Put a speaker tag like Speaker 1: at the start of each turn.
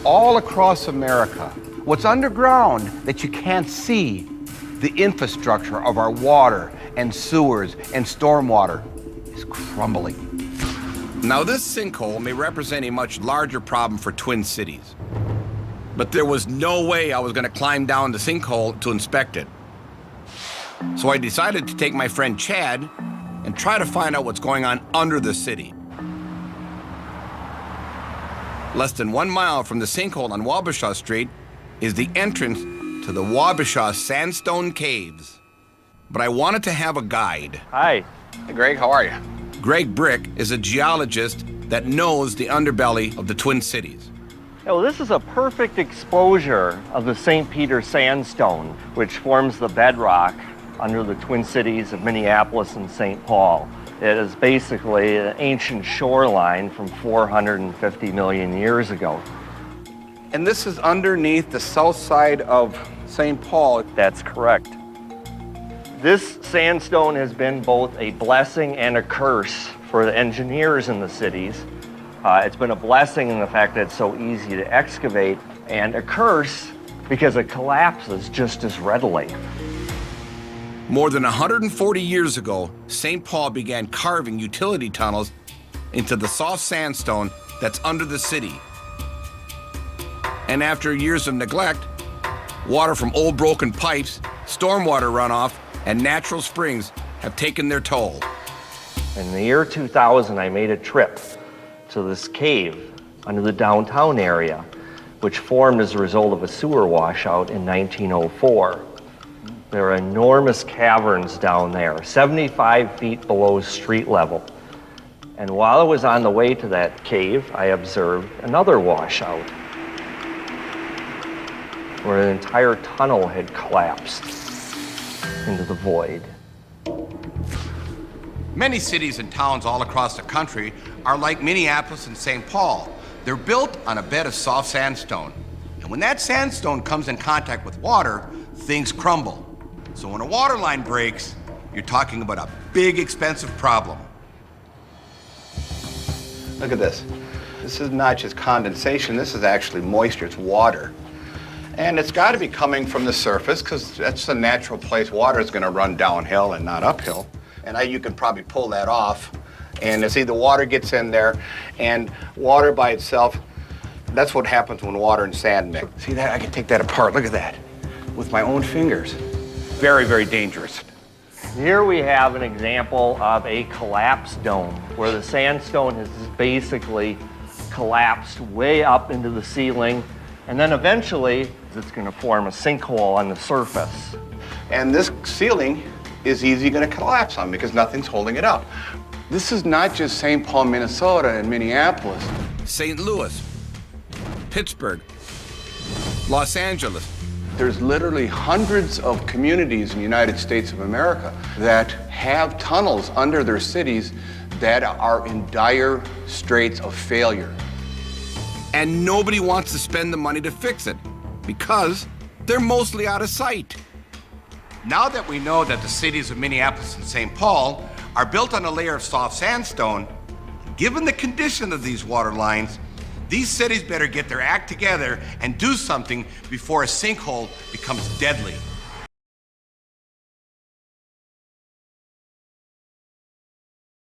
Speaker 1: all across America. What's underground that you can't see, the infrastructure of our water and sewers and stormwater, is crumbling. Now, this sinkhole may represent a much larger problem for Twin Cities, but there was no way I was going to climb down the sinkhole to inspect it. So I decided to take my friend Chad and try to find out what's going on under the city. Less than 1 mile from the sinkhole on Wabasha Street is the entrance to the Wabasha Sandstone Caves. But I wanted to have a guide.
Speaker 2: Hi.
Speaker 1: Hey, Greg, how are you? Greg Brick is a geologist that knows the underbelly of the Twin Cities.
Speaker 2: Well, this is a perfect exposure of the St. Peter Sandstone, which forms the bedrock under the Twin Cities of Minneapolis and St. Paul. It is basically an ancient shoreline from 450 million years ago.
Speaker 1: And this is underneath the south side of St. Paul.
Speaker 2: That's correct. This sandstone has been both a blessing and a curse for the engineers in the cities. It's been a blessing in the fact that it's so easy to excavate, and a curse because it collapses just as readily.
Speaker 1: More than 140 years ago, St. Paul began carving utility tunnels into the soft sandstone that's under the city. And after years of neglect, water from old broken pipes, stormwater runoff, and natural springs have taken their toll.
Speaker 2: In the year 2000, I made a trip to this cave under the downtown area, which formed as a result of a sewer washout in 1904. There are enormous caverns down there, 75 feet below street level. And while I was on the way to that cave, I observed another washout, where an entire tunnel had collapsed into the void.
Speaker 1: Many cities and towns all across the country are like Minneapolis and St. Paul. They're built on a bed of soft sandstone. And when that sandstone comes in contact with water, things crumble. So when a water line breaks, you're talking about a big, expensive problem. Look at this. This is not just condensation, this is actually moisture, it's water. And it's got to be coming from the surface because that's the natural place. Water is going to run downhill and not uphill. And you can probably pull that off. And see, the water gets in there, and water by itself, that's what happens when water and sand mix. See that? I can take that apart. Look at that. With my own fingers. Very, very dangerous.
Speaker 2: Here we have an example of a collapsed dome, where the sandstone has basically collapsed way up into the ceiling, and then eventually it's going to form a sinkhole on the surface.
Speaker 1: And this ceiling is easy going to collapse on because nothing's holding it up. This is not just St. Paul, Minnesota and Minneapolis. St. Louis, Pittsburgh, Los Angeles. There's literally hundreds of communities in the United States of America that have tunnels under their cities that are in dire straits of failure. And nobody wants to spend the money to fix it because they're mostly out of sight. Now that we know that the cities of Minneapolis and St. Paul are built on a layer of soft sandstone, given the condition of these water lines, these cities better get their act together and do something before a sinkhole becomes deadly.